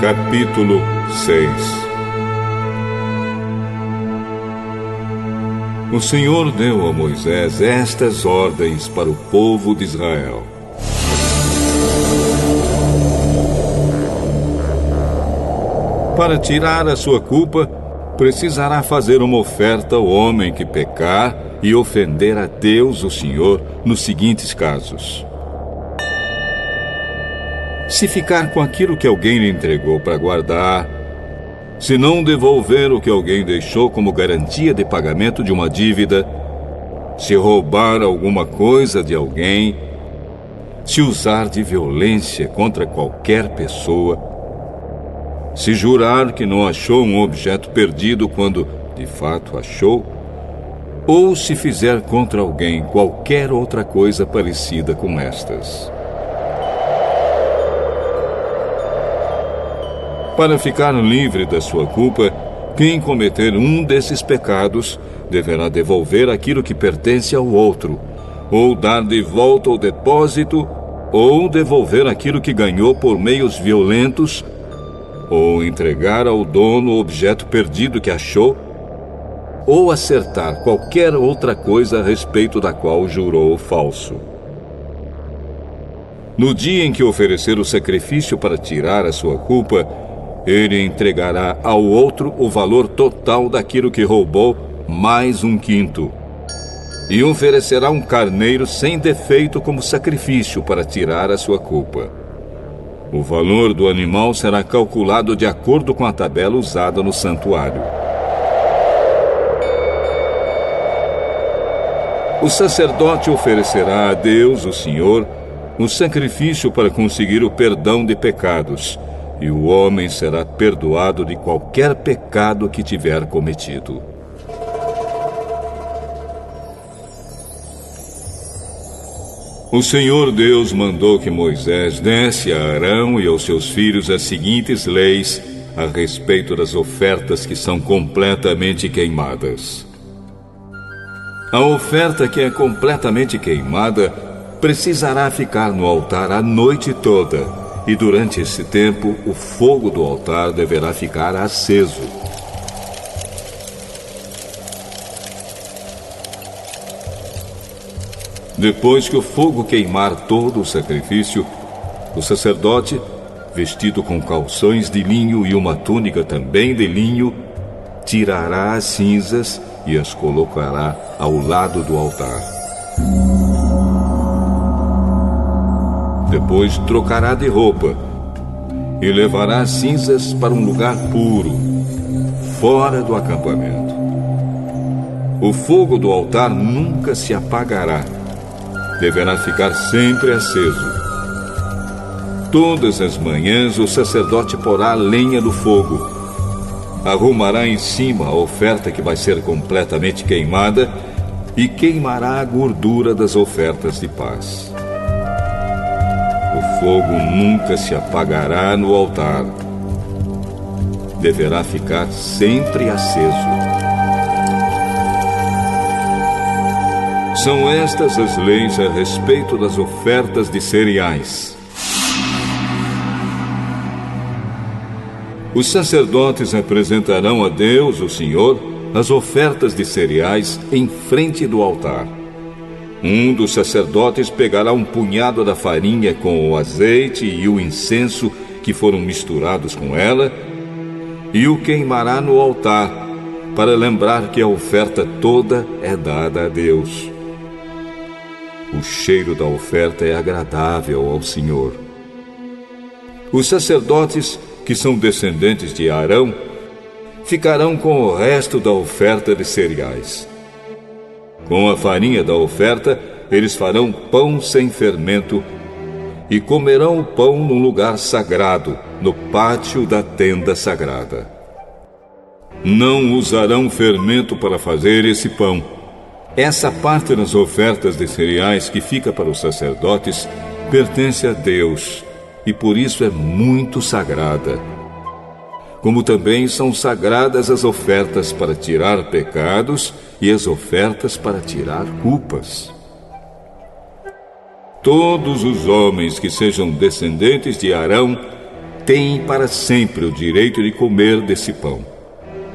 Capítulo 6. O Senhor deu a Moisés estas ordens para o povo de Israel. Para tirar a sua culpa, precisará fazer uma oferta ao homem que pecar e ofender a Deus, o Senhor, nos seguintes casos. Se ficar com aquilo que alguém lhe entregou para guardar, se não devolver o que alguém deixou como garantia de pagamento de uma dívida, se roubar alguma coisa de alguém, se usar de violência contra qualquer pessoa, se jurar que não achou um objeto perdido quando de fato achou, ou se fizer contra alguém qualquer outra coisa parecida com estas. Para ficar livre da sua culpa, quem cometer um desses pecados deverá devolver aquilo que pertence ao outro, ou dar de volta o depósito, ou devolver aquilo que ganhou por meios violentos, ou entregar ao dono o objeto perdido que achou, ou acertar qualquer outra coisa a respeito da qual jurou falso. No dia em que oferecer o sacrifício para tirar a sua culpa, ele entregará ao outro o valor total daquilo que roubou, mais 1/5, e oferecerá um carneiro sem defeito como sacrifício para tirar a sua culpa. O valor do animal será calculado de acordo com a tabela usada no santuário. O sacerdote oferecerá a Deus, o Senhor, um sacrifício para conseguir o perdão de pecados, e o homem será perdoado de qualquer pecado que tiver cometido. O Senhor Deus mandou que Moisés desse a Arão e aos seus filhos as seguintes leis a respeito das ofertas que são completamente queimadas. A oferta que é completamente queimada precisará ficar no altar a noite toda, e durante esse tempo o fogo do altar deverá ficar aceso. Depois que o fogo queimar todo o sacrifício, o sacerdote, vestido com calções de linho e uma túnica também de linho, tirará as cinzas e as colocará ao lado do altar. Depois trocará de roupa e levará as cinzas para um lugar puro, fora do acampamento. O fogo do altar nunca se apagará. Deverá ficar sempre aceso. Todas as manhãs o sacerdote porá lenha no fogo. Arrumará em cima a oferta que vai ser completamente queimada e queimará a gordura das ofertas de paz. O fogo nunca se apagará no altar. Deverá ficar sempre aceso. São estas as leis a respeito das ofertas de cereais. Os sacerdotes apresentarão a Deus, o Senhor, as ofertas de cereais em frente do altar. Um dos sacerdotes pegará um punhado da farinha com o azeite e o incenso que foram misturados com ela e o queimará no altar, para lembrar que a oferta toda é dada a Deus. O cheiro da oferta é agradável ao Senhor. Os sacerdotes, que são descendentes de Arão, ficarão com o resto da oferta de cereais. Com a farinha da oferta, eles farão pão sem fermento e comerão o pão num lugar sagrado, no pátio da tenda sagrada. Não usarão fermento para fazer esse pão. Essa parte das ofertas de cereais que fica para os sacerdotes pertence a Deus e por isso é muito sagrada. Como também são sagradas as ofertas para tirar pecados e as ofertas para tirar culpas. Todos os homens que sejam descendentes de Arão têm para sempre o direito de comer desse pão.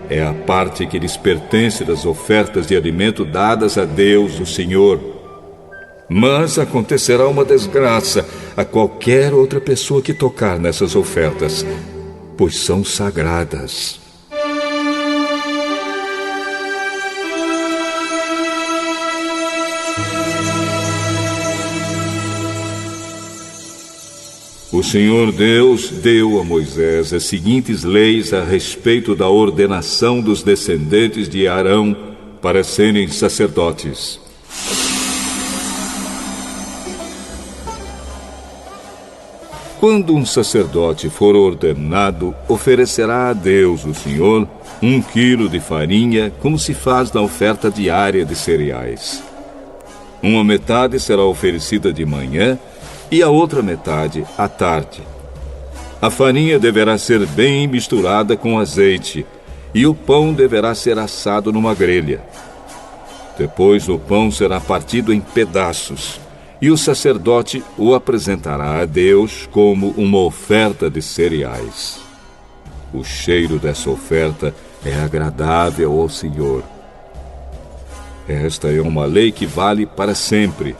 É a parte que lhes pertence das ofertas de alimento dadas a Deus, o Senhor. Mas acontecerá uma desgraça a qualquer outra pessoa que tocar nessas ofertas, pois são sagradas. O Senhor Deus deu a Moisés as seguintes leis a respeito da ordenação dos descendentes de Arão para serem sacerdotes. Quando um sacerdote for ordenado, oferecerá a Deus, o Senhor, 1 quilo de farinha, como se faz na oferta diária de cereais. Uma metade será oferecida de manhã e a outra metade à tarde. A farinha deverá ser bem misturada com azeite, e o pão deverá ser assado numa grelha. Depois o pão será partido em pedaços, e o sacerdote o apresentará a Deus como uma oferta de cereais. O cheiro dessa oferta é agradável ao Senhor. Esta é uma lei que vale para sempre.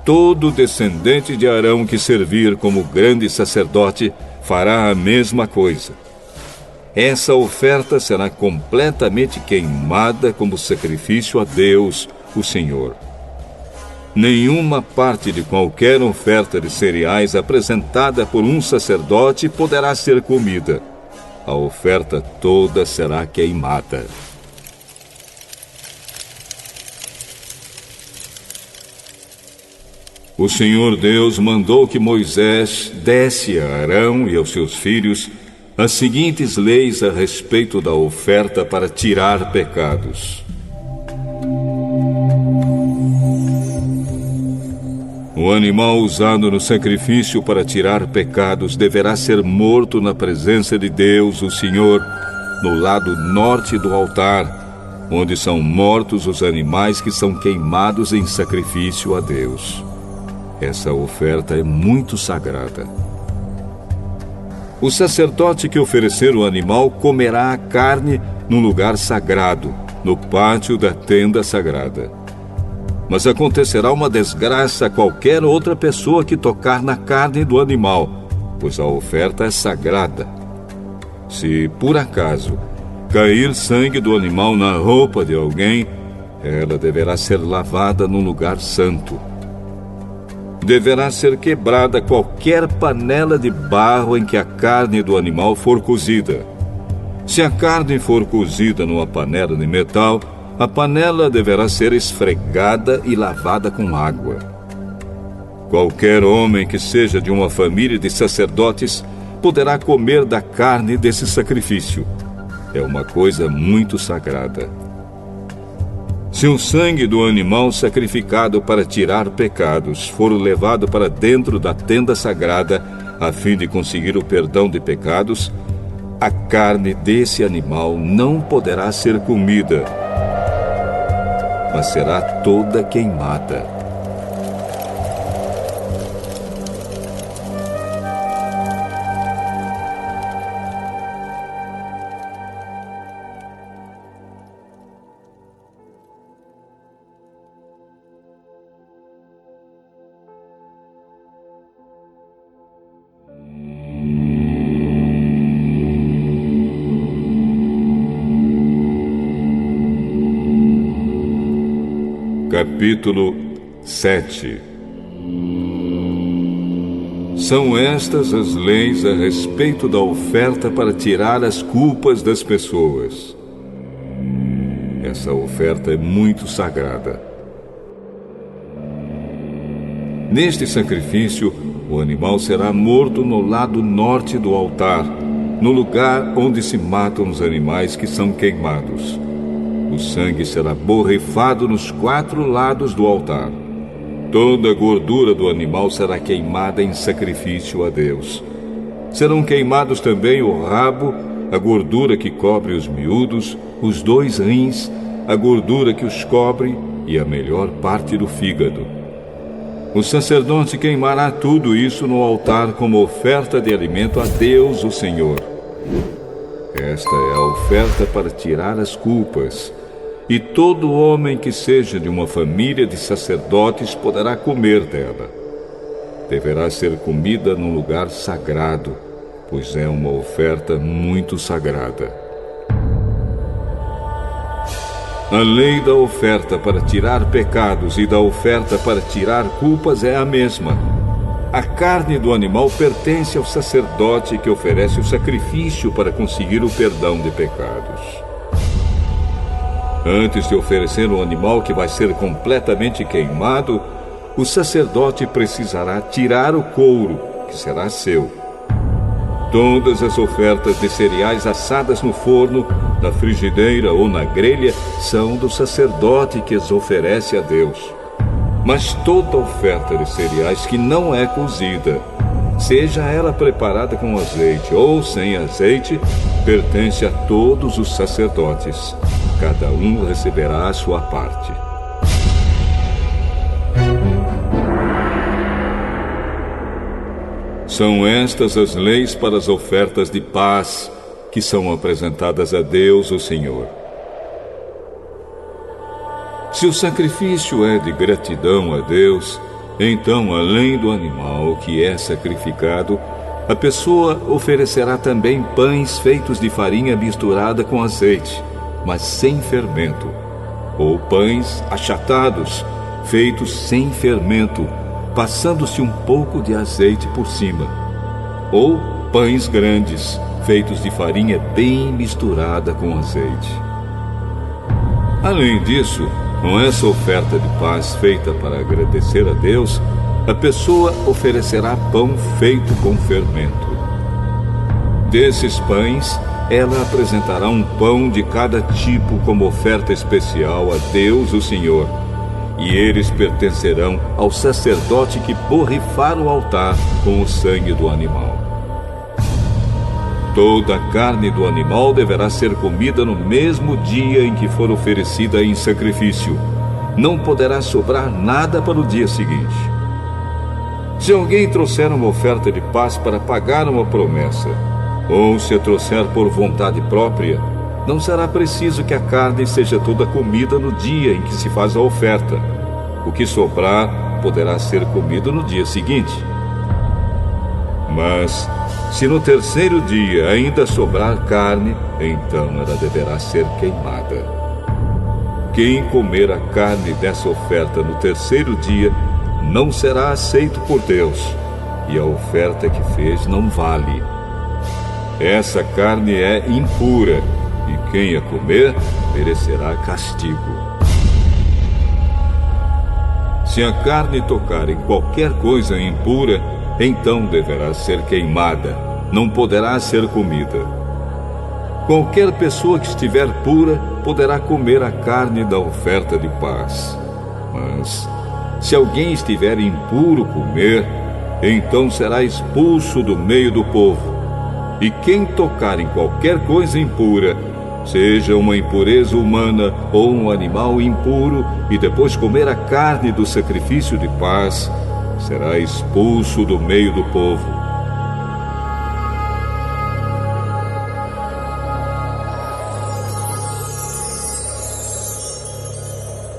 Todo descendente de Arão que servir como grande sacerdote fará a mesma coisa. Essa oferta será completamente queimada como sacrifício a Deus, o Senhor. Nenhuma parte de qualquer oferta de cereais apresentada por um sacerdote poderá ser comida. A oferta toda será queimada. O Senhor Deus mandou que Moisés desse a Arão e aos seus filhos as seguintes leis a respeito da oferta para tirar pecados. O animal usado no sacrifício para tirar pecados deverá ser morto na presença de Deus, o Senhor, no lado norte do altar, onde são mortos os animais que são queimados em sacrifício a Deus. Essa oferta é muito sagrada. O sacerdote que oferecer o animal comerá a carne num lugar sagrado, no pátio da tenda sagrada. Mas acontecerá uma desgraça a qualquer outra pessoa que tocar na carne do animal, pois a oferta é sagrada. Se, por acaso, cair sangue do animal na roupa de alguém, ela deverá ser lavada num lugar santo. Deverá ser quebrada qualquer panela de barro em que a carne do animal for cozida. Se a carne for cozida numa panela de metal, a panela deverá ser esfregada e lavada com água. Qualquer homem que seja de uma família de sacerdotes poderá comer da carne desse sacrifício. É uma coisa muito sagrada. Se o sangue do animal sacrificado para tirar pecados for levado para dentro da tenda sagrada, a fim de conseguir o perdão de pecados, a carne desse animal não poderá ser comida, mas será toda queimada. Capítulo 7. São estas as leis a respeito da oferta para tirar as culpas das pessoas. Essa oferta é muito sagrada. Neste sacrifício, o animal será morto no lado norte do altar, no lugar onde se matam os animais que são queimados. O sangue será borrifado nos 4 lados do altar. Toda a gordura do animal será queimada em sacrifício a Deus. Serão queimados também o rabo, a gordura que cobre os miúdos, os 2 rins, a gordura que os cobre e a melhor parte do fígado. O sacerdote queimará tudo isso no altar como oferta de alimento a Deus, o Senhor. Esta é a oferta para tirar as culpas. E todo homem que seja de uma família de sacerdotes poderá comer dela. Deverá ser comida num lugar sagrado, pois é uma oferta muito sagrada. A lei da oferta para tirar pecados e da oferta para tirar culpas é a mesma. A carne do animal pertence ao sacerdote que oferece o sacrifício para conseguir o perdão de pecados. Antes de oferecer o animal que vai ser completamente queimado, o sacerdote precisará tirar o couro, que será seu. Todas as ofertas de cereais assadas no forno, na frigideira ou na grelha são do sacerdote que as oferece a Deus. Mas toda oferta de cereais que não é cozida, seja ela preparada com azeite ou sem azeite, pertence a todos os sacerdotes. Cada um receberá a sua parte. São estas as leis para as ofertas de paz que são apresentadas a Deus, o Senhor. Se o sacrifício é de gratidão a Deus, então, além do animal que é sacrificado, a pessoa oferecerá também pães feitos de farinha misturada com azeite, mas sem fermento, ou pães achatados, feitos sem fermento, passando-se um pouco de azeite por cima, ou pães grandes, feitos de farinha bem misturada com azeite. Além disso, com essa oferta de paz feita para agradecer a Deus, a pessoa oferecerá pão feito com fermento. Desses pães, ela apresentará um pão de cada tipo como oferta especial a Deus, o Senhor, e eles pertencerão ao sacerdote que borrifar o altar com o sangue do animal. Toda a carne do animal deverá ser comida no mesmo dia em que for oferecida em sacrifício. Não poderá sobrar nada para o dia seguinte. Se alguém trouxer uma oferta de paz para pagar uma promessa, ou se a trouxer por vontade própria, não será preciso que a carne seja toda comida no dia em que se faz a oferta. O que sobrar poderá ser comido no dia seguinte. Mas, se no terceiro dia ainda sobrar carne, então ela deverá ser queimada. Quem comer a carne dessa oferta no terceiro dia não será aceito por Deus, e a oferta que fez não vale. Essa carne é impura, e quem a comer merecerá castigo. Se a carne tocar em qualquer coisa impura, então deverá ser queimada, não poderá ser comida. Qualquer pessoa que estiver pura poderá comer a carne da oferta de paz. Mas, se alguém estiver impuro comer, então será expulso do meio do povo. E quem tocar em qualquer coisa impura, seja uma impureza humana ou um animal impuro, e depois comer a carne do sacrifício de paz, será expulso do meio do povo.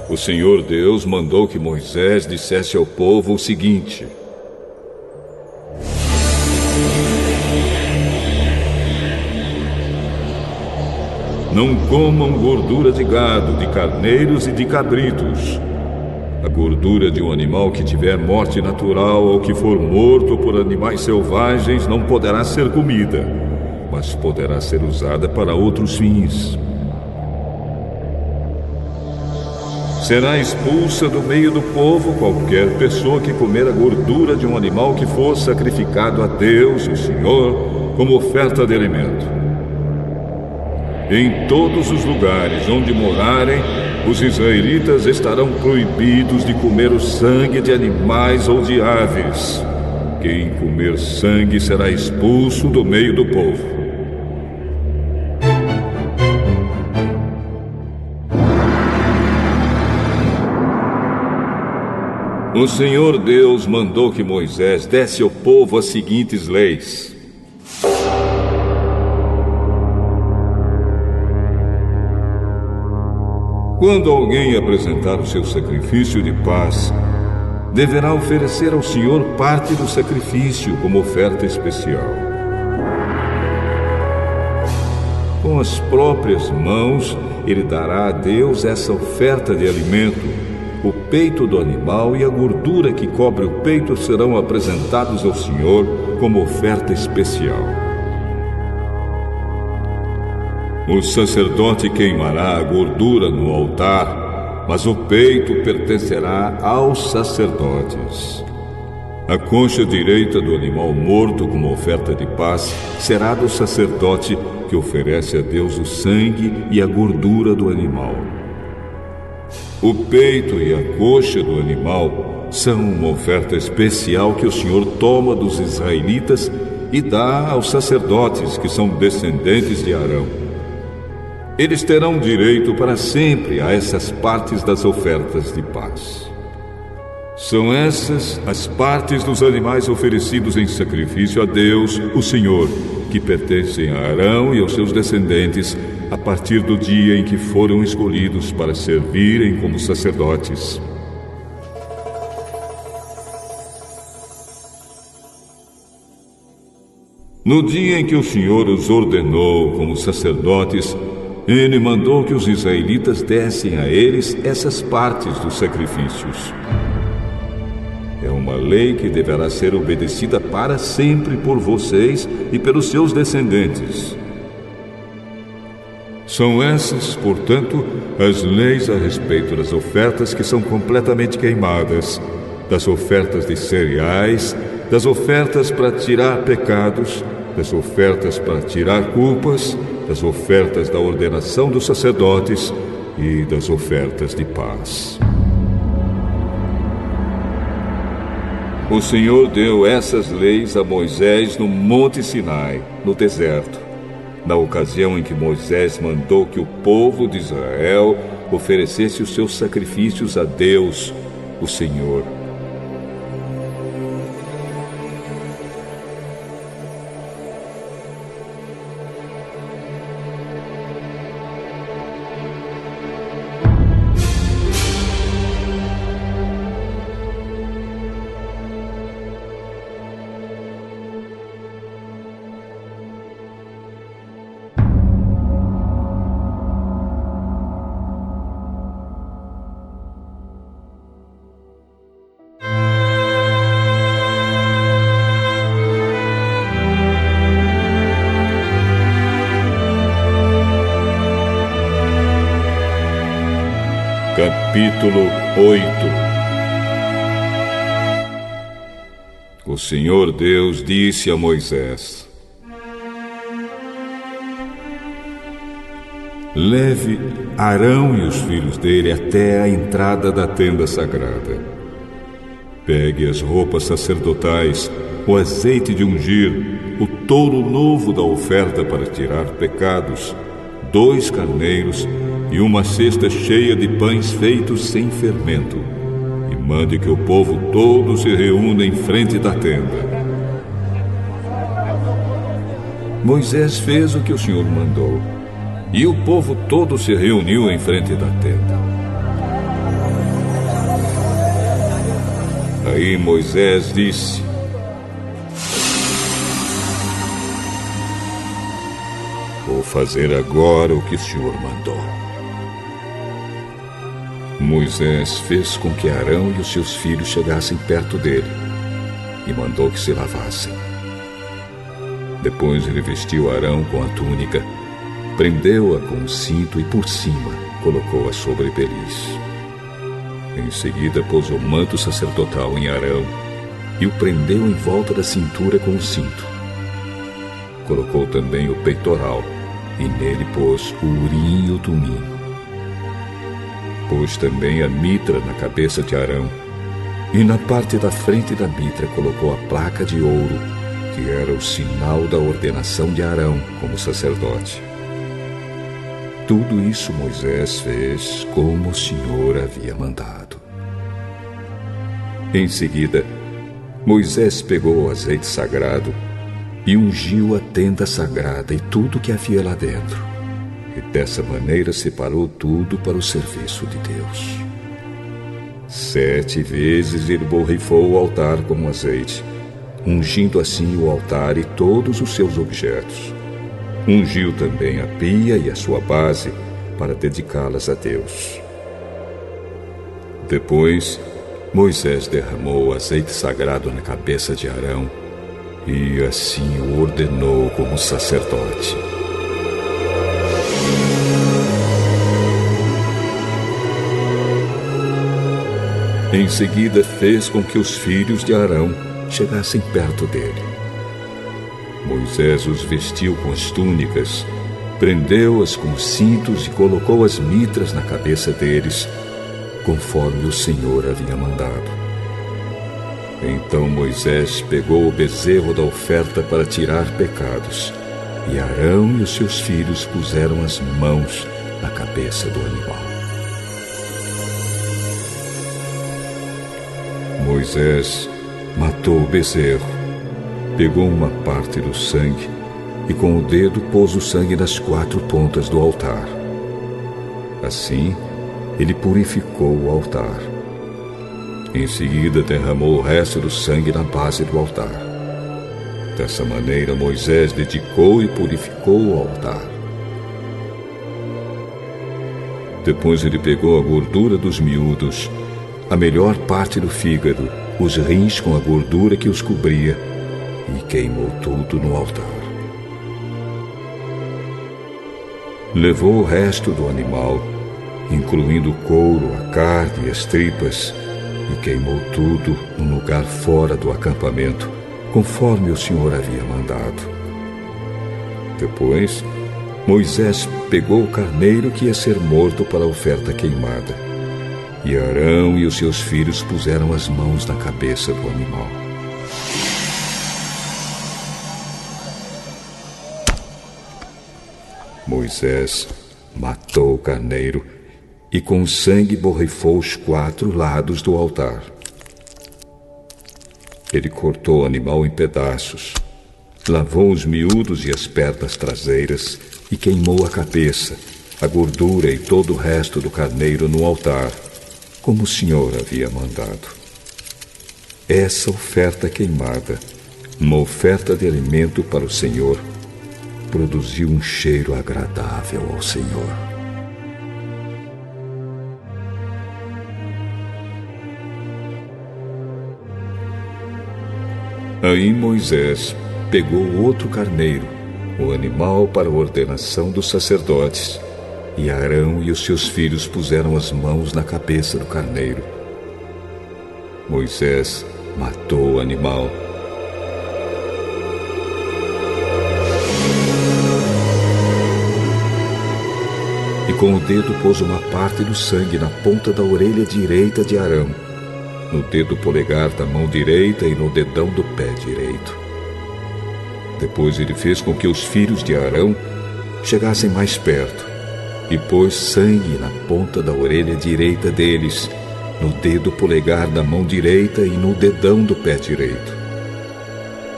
O Senhor Deus mandou que Moisés dissesse ao povo o seguinte: não comam gordura de gado, de carneiros e de cabritos. A gordura de um animal que tiver morte natural ou que for morto por animais selvagens não poderá ser comida, mas poderá ser usada para outros fins. Será expulsa do meio do povo qualquer pessoa que comer a gordura de um animal que for sacrificado a Deus, o Senhor, como oferta de alimento. Em todos os lugares onde morarem, os israelitas estarão proibidos de comer o sangue de animais ou de aves. Quem comer sangue será expulso do meio do povo. O Senhor Deus mandou que Moisés desse ao povo as seguintes leis. Quando alguém apresentar o seu sacrifício de paz, deverá oferecer ao Senhor parte do sacrifício como oferta especial. Com as próprias mãos, ele dará a Deus essa oferta de alimento. O peito do animal e a gordura que cobre o peito serão apresentados ao Senhor como oferta especial. O sacerdote queimará a gordura no altar, mas o peito pertencerá aos sacerdotes. A coxa direita do animal morto como oferta de paz será do sacerdote que oferece a Deus o sangue e a gordura do animal. O peito e a coxa do animal são uma oferta especial que o Senhor toma dos israelitas e dá aos sacerdotes que são descendentes de Arão. Eles terão direito para sempre a essas partes das ofertas de paz. São essas as partes dos animais oferecidos em sacrifício a Deus, o Senhor, que pertencem a Arão e aos seus descendentes a partir do dia em que foram escolhidos para servirem como sacerdotes. No dia em que o Senhor os ordenou como sacerdotes, Ele mandou que os israelitas dessem a eles essas partes dos sacrifícios. É uma lei que deverá ser obedecida para sempre por vocês e pelos seus descendentes. São essas, portanto, as leis a respeito das ofertas que são completamente queimadas, das ofertas de cereais, das ofertas para tirar pecados, das ofertas para tirar culpas, das ofertas da ordenação dos sacerdotes e das ofertas de paz. O Senhor deu essas leis a Moisés no Monte Sinai, no deserto, na ocasião em que Moisés mandou que o povo de Israel oferecesse os seus sacrifícios a Deus, o Senhor. Capítulo 8. O Senhor Deus disse a Moisés: Leve Arão e os filhos dele até a entrada da tenda sagrada. Pegue as roupas sacerdotais, o azeite de ungir, o touro novo da oferta para tirar pecados, 2 carneiros e uma cesta cheia de pães feitos sem fermento, e mande que o povo todo se reúna em frente da tenda. Moisés fez o que o Senhor mandou, e o povo todo se reuniu em frente da tenda. Aí Moisés disse: Vou fazer agora o que o Senhor mandou. Moisés fez com que Arão e os seus filhos chegassem perto dele e mandou que se lavassem. Depois ele vestiu Arão com a túnica, prendeu-a com um cinto e por cima colocou-a sobre beliz. Em seguida pôs o manto sacerdotal em Arão e o prendeu em volta da cintura com o cinto. Colocou também o peitoral e nele pôs o urim e o tumim. Pôs também a mitra na cabeça de Arão, e na parte da frente da mitra colocou a placa de ouro, que era o sinal da ordenação de Arão como sacerdote. Tudo isso Moisés fez como o Senhor havia mandado. Em seguida, Moisés pegou o azeite sagrado e ungiu a tenda sagrada e tudo que havia lá dentro. E dessa maneira separou tudo para o serviço de Deus. 7 vezes ele borrifou o altar com azeite, ungindo assim o altar e todos os seus objetos. Ungiu também a pia e a sua base para dedicá-las a Deus. Depois, Moisés derramou o azeite sagrado na cabeça de Arão e assim o ordenou como sacerdote. Em seguida, fez com que os filhos de Arão chegassem perto dele. Moisés os vestiu com as túnicas, prendeu-as com cintos e colocou as mitras na cabeça deles, conforme o Senhor havia mandado. Então Moisés pegou o bezerro da oferta para tirar pecados, e Arão e os seus filhos puseram as mãos na cabeça do animal. Moisés matou o bezerro, pegou uma parte do sangue e com o dedo pôs o sangue nas 4 pontas do altar. Assim, ele purificou o altar. Em seguida, derramou o resto do sangue na base do altar. Dessa maneira, Moisés dedicou e purificou o altar. Depois ele pegou a gordura dos miúdos, a melhor parte do fígado, os rins com a gordura que os cobria, e queimou tudo no altar. Levou o resto do animal, incluindo o couro, a carne e as tripas, e queimou tudo num lugar fora do acampamento, conforme o Senhor havia mandado. Depois, Moisés pegou o carneiro que ia ser morto para a oferta queimada, e Arão e os seus filhos puseram as mãos na cabeça do animal. Moisés matou o carneiro e com o sangue borrifou os 4 lados do altar. Ele cortou o animal em pedaços, lavou os miúdos e as pernas traseiras e queimou a cabeça, a gordura e todo o resto do carneiro no altar, como o Senhor havia mandado. Essa oferta queimada, uma oferta de alimento para o Senhor, produziu um cheiro agradável ao Senhor. Aí Moisés pegou outro carneiro, o animal para a ordenação dos sacerdotes, e Arão e os seus filhos puseram as mãos na cabeça do carneiro. Moisés matou o animal. E com o dedo pôs uma parte do sangue na ponta da orelha direita de Arão, no dedo polegar da mão direita e no dedão do pé direito. Depois ele fez com que os filhos de Arão chegassem mais perto e pôs sangue na ponta da orelha direita deles, no dedo polegar da mão direita e no dedão do pé direito.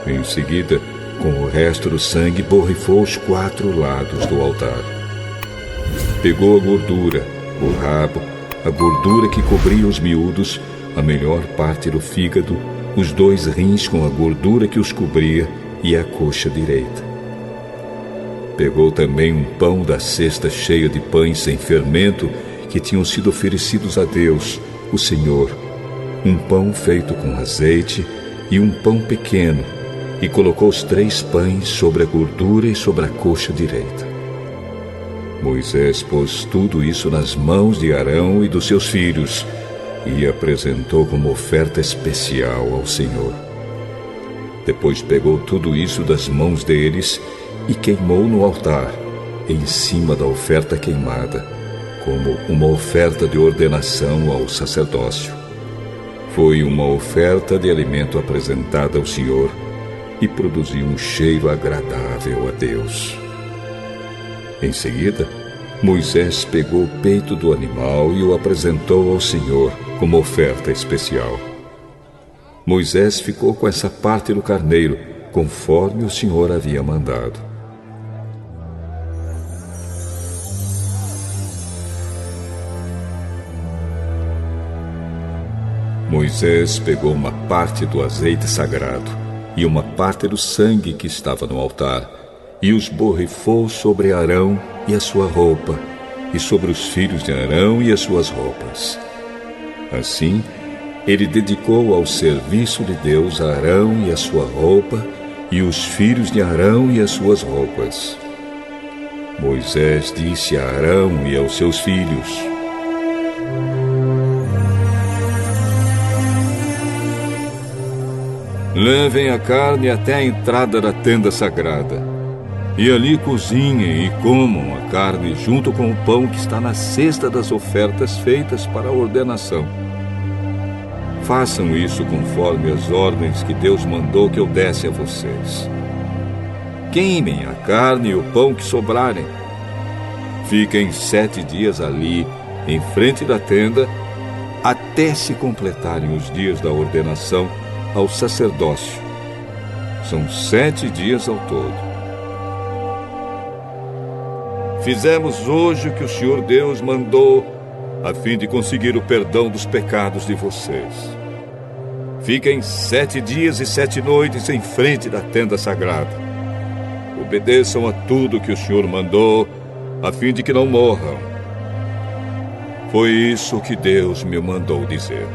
Em seguida, com o resto do sangue, borrifou os 4 lados do altar. Pegou a gordura, o rabo, a gordura que cobria os miúdos, a melhor parte do fígado, os 2 rins com a gordura que os cobria e a coxa direita. Pegou também um pão da cesta cheia de pães sem fermento que tinham sido oferecidos a Deus, o Senhor, um pão feito com azeite e um pão pequeno, e colocou os 3 pães sobre a gordura e sobre a coxa direita. Moisés pôs tudo isso nas mãos de Arão e dos seus filhos e apresentou como oferta especial ao Senhor. Depois pegou tudo isso das mãos deles e queimou no altar, em cima da oferta queimada, como uma oferta de ordenação ao sacerdócio. Foi uma oferta de alimento apresentada ao Senhor e produziu um cheiro agradável a Deus. Em seguida, Moisés pegou o peito do animal e o apresentou ao Senhor como oferta especial. Moisés ficou com essa parte do carneiro, conforme o Senhor havia mandado. Moisés pegou uma parte do azeite sagrado e uma parte do sangue que estava no altar e os borrifou sobre Arão e a sua roupa, e sobre os filhos de Arão e as suas roupas. Assim, ele dedicou ao serviço de Deus a Arão e a sua roupa, e os filhos de Arão e as suas roupas. Moisés disse a Arão e aos seus filhos: levem a carne até a entrada da tenda sagrada, e ali cozinhem e comam a carne junto com o pão que está na cesta das ofertas feitas para a ordenação. Façam isso conforme as ordens que Deus mandou que eu desse a vocês. Queimem a carne e o pão que sobrarem. Fiquem 7 dias ali, em frente da tenda, até se completarem os dias da ordenação ao sacerdócio. São 7 dias ao todo. Fizemos hoje o que o Senhor Deus mandou, a fim de conseguir o perdão dos pecados de vocês. Fiquem 7 dias e 7 noites em frente da tenda sagrada. Obedeçam a tudo que o Senhor mandou, a fim de que não morram. Foi isso que Deus me mandou dizer.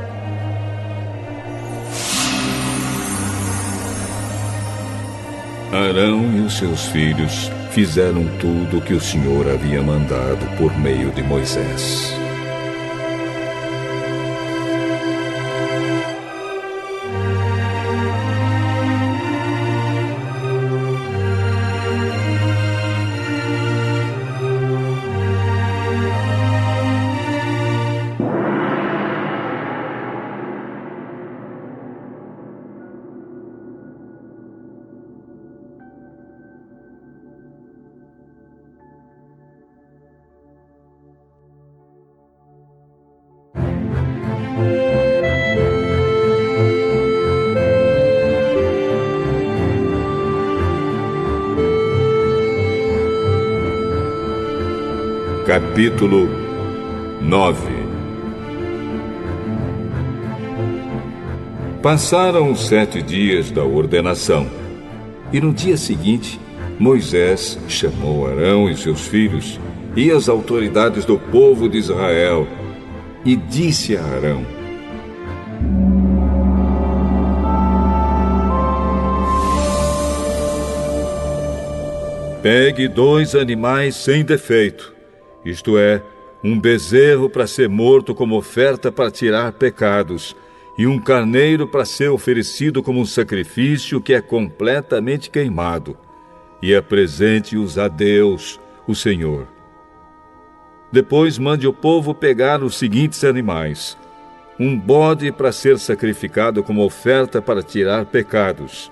Arão e os seus filhos fizeram tudo o que o Senhor havia mandado por meio de Moisés. Capítulo 9. Passaram os 7 dias da ordenação, e no dia seguinte, Moisés chamou Arão e seus filhos e as autoridades do povo de Israel, e disse a Arão: pegue 2 animais sem defeito, isto é, um bezerro para ser morto como oferta para tirar pecados, e um carneiro para ser oferecido como um sacrifício que é completamente queimado, e apresente-os a Deus, o Senhor. Depois mande o povo pegar os seguintes animais: um bode para ser sacrificado como oferta para tirar pecados,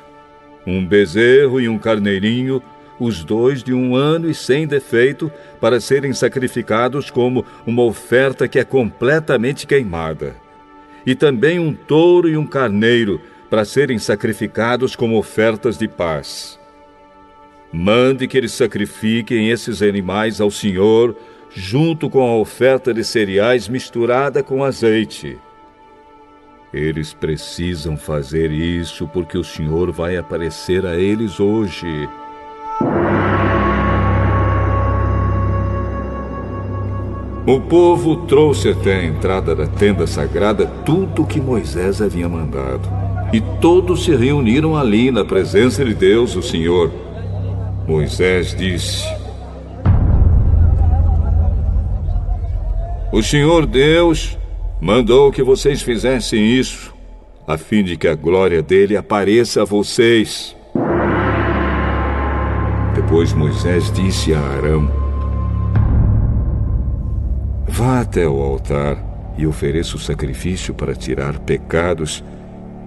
um bezerro e um carneirinho, os 2 de 1 ano e sem defeito, para serem sacrificados como uma oferta que é completamente queimada. E também um touro e um carneiro, para serem sacrificados como ofertas de paz. Mande que eles sacrifiquem esses animais ao Senhor, junto com a oferta de cereais misturada com azeite. Eles precisam fazer isso porque o Senhor vai aparecer a eles hoje. O povo trouxe até a entrada da tenda sagrada tudo o que Moisés havia mandado. E todos se reuniram ali na presença de Deus, o Senhor. Moisés disse: o Senhor Deus mandou que vocês fizessem isso, a fim de que a glória dele apareça a vocês. Depois Moisés disse a Arão: vá até o altar e ofereça o sacrifício para tirar pecados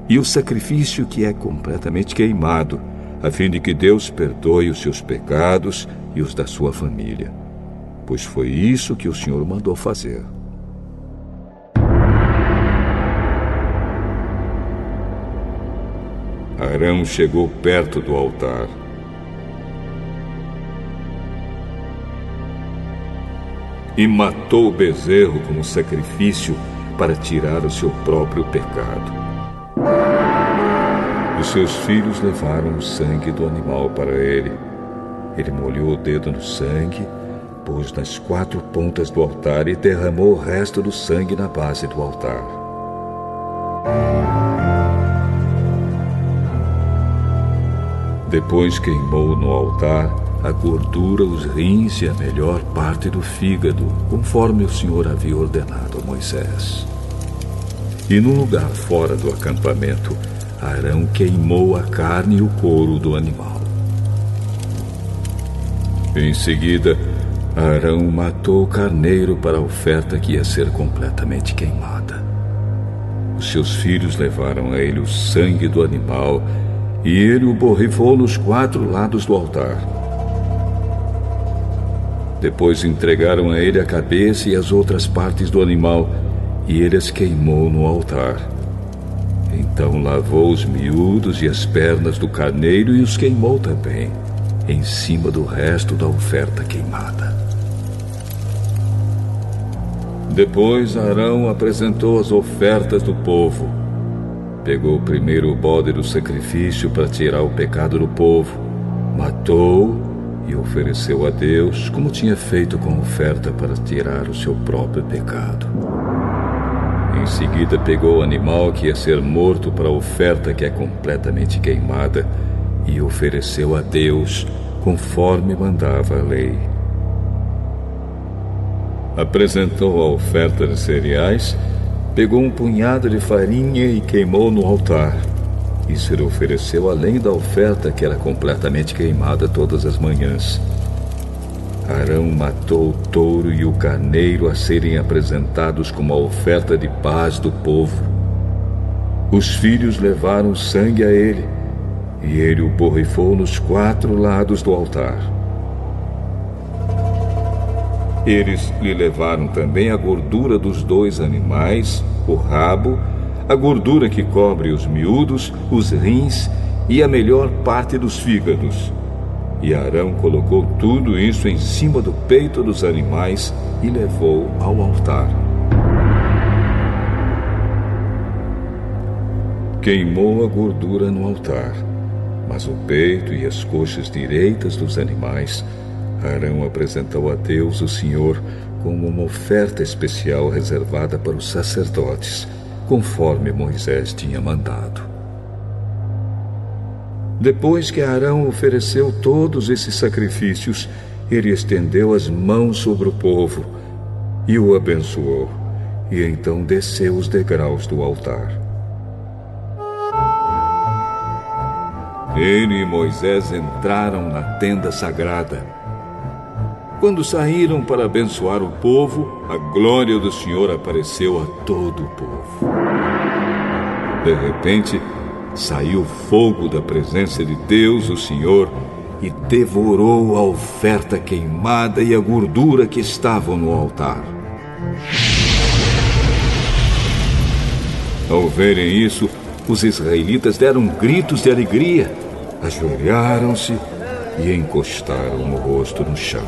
e o sacrifício que é completamente queimado, a fim de que Deus perdoe os seus pecados e os da sua família. Pois foi isso que o Senhor mandou fazer. Arão chegou perto do altar. E matou o bezerro como sacrifício para tirar o seu próprio pecado. Os seus filhos levaram o sangue do animal para ele. Ele molhou o dedo no sangue, pôs nas 4 pontas do altar e derramou o resto do sangue na base do altar. Depois queimou no altar a gordura, os rins e a melhor parte do fígado, conforme o Senhor havia ordenado a Moisés. E num lugar fora do acampamento, Arão queimou a carne e o couro do animal. Em seguida, Arão matou o carneiro para a oferta que ia ser completamente queimada. Os seus filhos levaram a ele o sangue do animal e ele o borrifou nos 4 lados do altar. Depois entregaram a ele a cabeça e as outras partes do animal, e ele as queimou no altar. Então lavou os miúdos e as pernas do carneiro e os queimou também, em cima do resto da oferta queimada. Depois Arão apresentou as ofertas do povo. Pegou primeiro o bode do sacrifício para tirar o pecado do povo, matou e ofereceu a Deus, como tinha feito com a oferta para tirar o seu próprio pecado. Em seguida pegou o animal que ia ser morto para a oferta que é completamente queimada e ofereceu a Deus, conforme mandava a lei. Apresentou a oferta de cereais, pegou um punhado de farinha e queimou no altar. Isso ele ofereceu além da oferta que era completamente queimada todas as manhãs. Arão matou o touro e o carneiro a serem apresentados como a oferta de paz do povo. Os filhos levaram o sangue a ele, e ele o borrifou nos 4 lados do altar. Eles lhe levaram também a gordura dos 2 animais, o rabo, a gordura que cobre os miúdos, os rins e a melhor parte dos fígados. E Arão colocou tudo isso em cima do peito dos animais e levou ao altar. Queimou a gordura no altar, mas o peito e as coxas direitas dos animais, Arão apresentou a Deus, o Senhor, como uma oferta especial reservada para os sacerdotes, conforme Moisés tinha mandado. Depois que Arão ofereceu todos esses sacrifícios, ele estendeu as mãos sobre o povo e o abençoou, e então desceu os degraus do altar. Ele e Moisés entraram na tenda sagrada. Quando saíram para abençoar o povo, a glória do Senhor apareceu a todo o povo. De repente, saiu fogo da presença de Deus, o Senhor, e devorou a oferta queimada e a gordura que estavam no altar. Ao verem isso, os israelitas deram gritos de alegria, ajoelharam-se e encostaram o rosto no chão.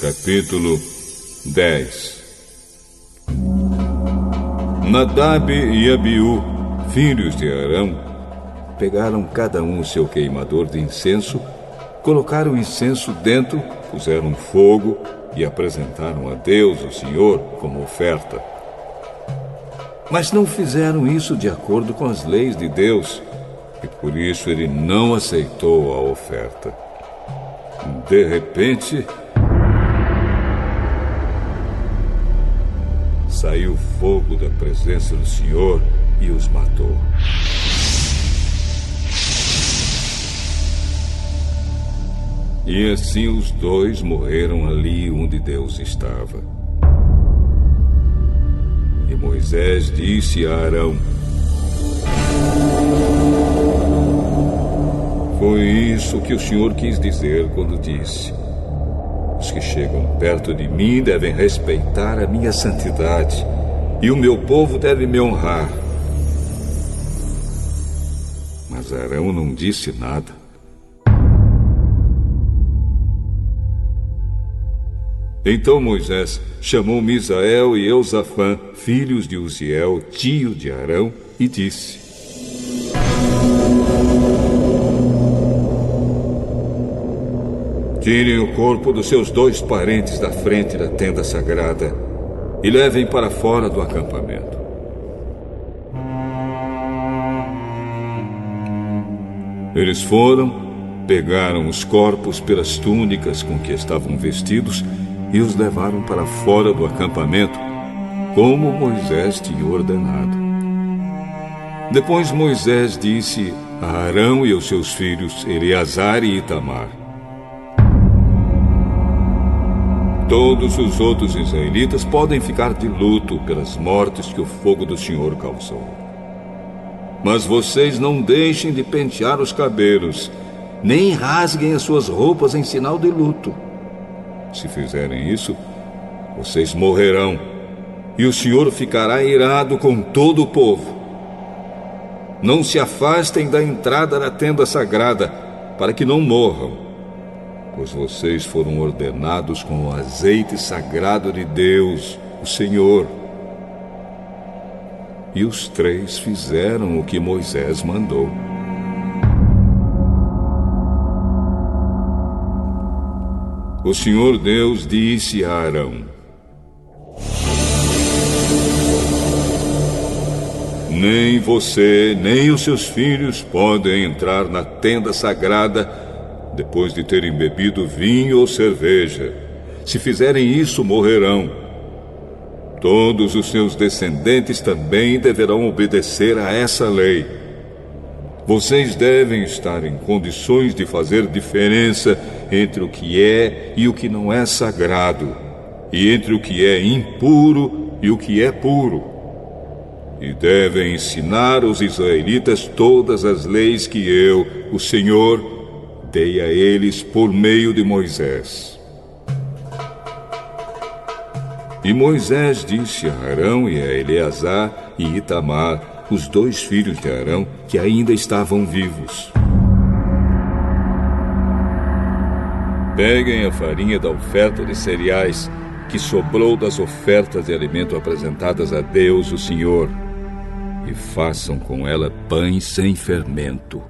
Capítulo 10. Nadab e Abiú, filhos de Arão, pegaram cada um o seu queimador de incenso, colocaram o incenso dentro, puseram fogo e apresentaram a Deus, o Senhor, como oferta. Mas não fizeram isso de acordo com as leis de Deus, e por isso ele não aceitou a oferta. De repente, saiu fogo da presença do Senhor e os matou. E assim os dois morreram ali onde Deus estava. E Moisés disse a Arão: foi isso que o Senhor quis dizer quando disse: os que chegam perto de mim devem respeitar a minha santidade, e o meu povo deve me honrar. Mas Arão não disse nada. Então Moisés chamou Misael e Eusafã, filhos de Uziel, tio de Arão, e disse: tirem o corpo dos seus 2 parentes da frente da tenda sagrada e levem para fora do acampamento. Eles foram, pegaram os corpos pelas túnicas com que estavam vestidos e os levaram para fora do acampamento, como Moisés tinha ordenado. Depois Moisés disse a Arão e aos seus filhos Eleazar e Itamar: todos os outros israelitas podem ficar de luto pelas mortes que o fogo do Senhor causou. Mas vocês não deixem de pentear os cabelos, nem rasguem as suas roupas em sinal de luto. Se fizerem isso, vocês morrerão, e o Senhor ficará irado com todo o povo. Não se afastem da entrada da tenda sagrada, para que não morram, pois vocês foram ordenados com o azeite sagrado de Deus, o Senhor. E os 3 fizeram o que Moisés mandou. O Senhor Deus disse a Arão: nem você, nem os seus filhos podem entrar na tenda sagrada depois de terem bebido vinho ou cerveja. Se fizerem isso, morrerão. Todos os seus descendentes também deverão obedecer a essa lei. Vocês devem estar em condições de fazer diferença entre o que é e o que não é sagrado, e entre o que é impuro e o que é puro. E devem ensinar aos israelitas todas as leis que eu, o Senhor, dei a eles por meio de Moisés. E Moisés disse a Arão e a Eleazar e Itamar, os 2 filhos de Arão, que ainda estavam vivos: peguem a farinha da oferta de cereais que sobrou das ofertas de alimento apresentadas a Deus, o Senhor, e façam com ela pães sem fermento.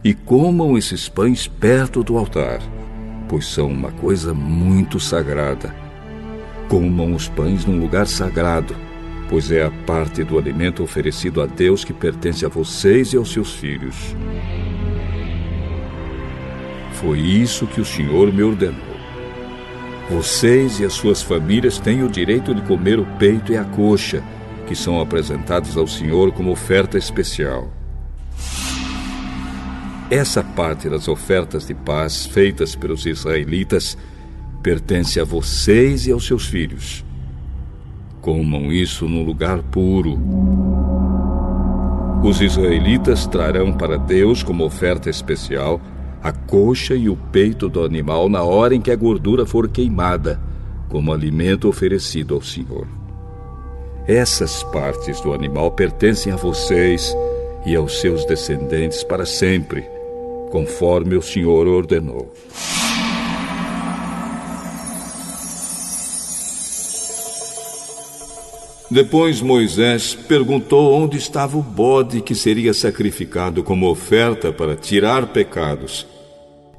E comam esses pães perto do altar, pois são uma coisa muito sagrada. Comam os pães num lugar sagrado, pois é a parte do alimento oferecido a Deus que pertence a vocês e aos seus filhos. Foi isso que o Senhor me ordenou. Vocês e as suas famílias têm o direito de comer o peito e a coxa, que são apresentados ao Senhor como oferta especial. Essa parte das ofertas de paz feitas pelos israelitas pertence a vocês e aos seus filhos. Comam isso num lugar puro. Os israelitas trarão para Deus como oferta especial a coxa e o peito do animal na hora em que a gordura for queimada, como alimento oferecido ao Senhor. Essas partes do animal pertencem a vocês e aos seus descendentes para sempre, conforme o Senhor ordenou. Depois Moisés perguntou onde estava o bode que seria sacrificado como oferta para tirar pecados,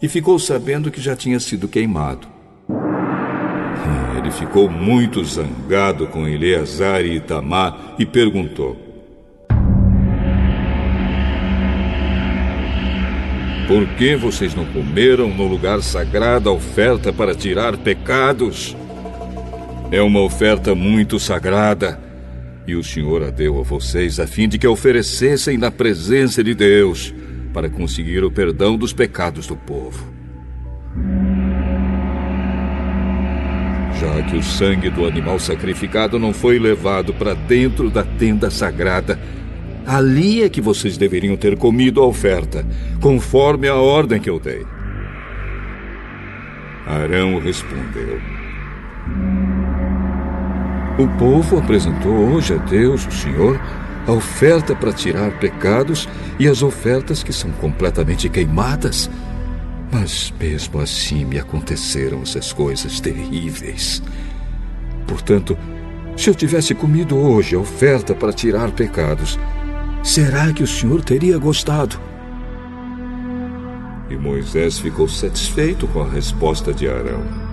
e ficou sabendo que já tinha sido queimado. Ele ficou muito zangado com Eleazar e Itamar e perguntou: por que vocês não comeram no lugar sagrado a oferta para tirar pecados? É uma oferta muito sagrada, e o Senhor a deu a vocês a fim de que a oferecessem na presença de Deus, para conseguir o perdão dos pecados do povo. já que o sangue do animal sacrificado não foi levado para dentro da tenda sagrada. Ali é que vocês deveriam ter comido a oferta, conforme a ordem que eu dei. Arão respondeu: O povo apresentou hoje a Deus, o Senhor, a oferta para tirar pecados e as ofertas que são completamente queimadas. Mas mesmo assim me aconteceram essas coisas terríveis. Portanto, se eu tivesse comido hoje a oferta para tirar pecados, será que o Senhor teria gostado? E Moisés ficou satisfeito com a resposta de Arão.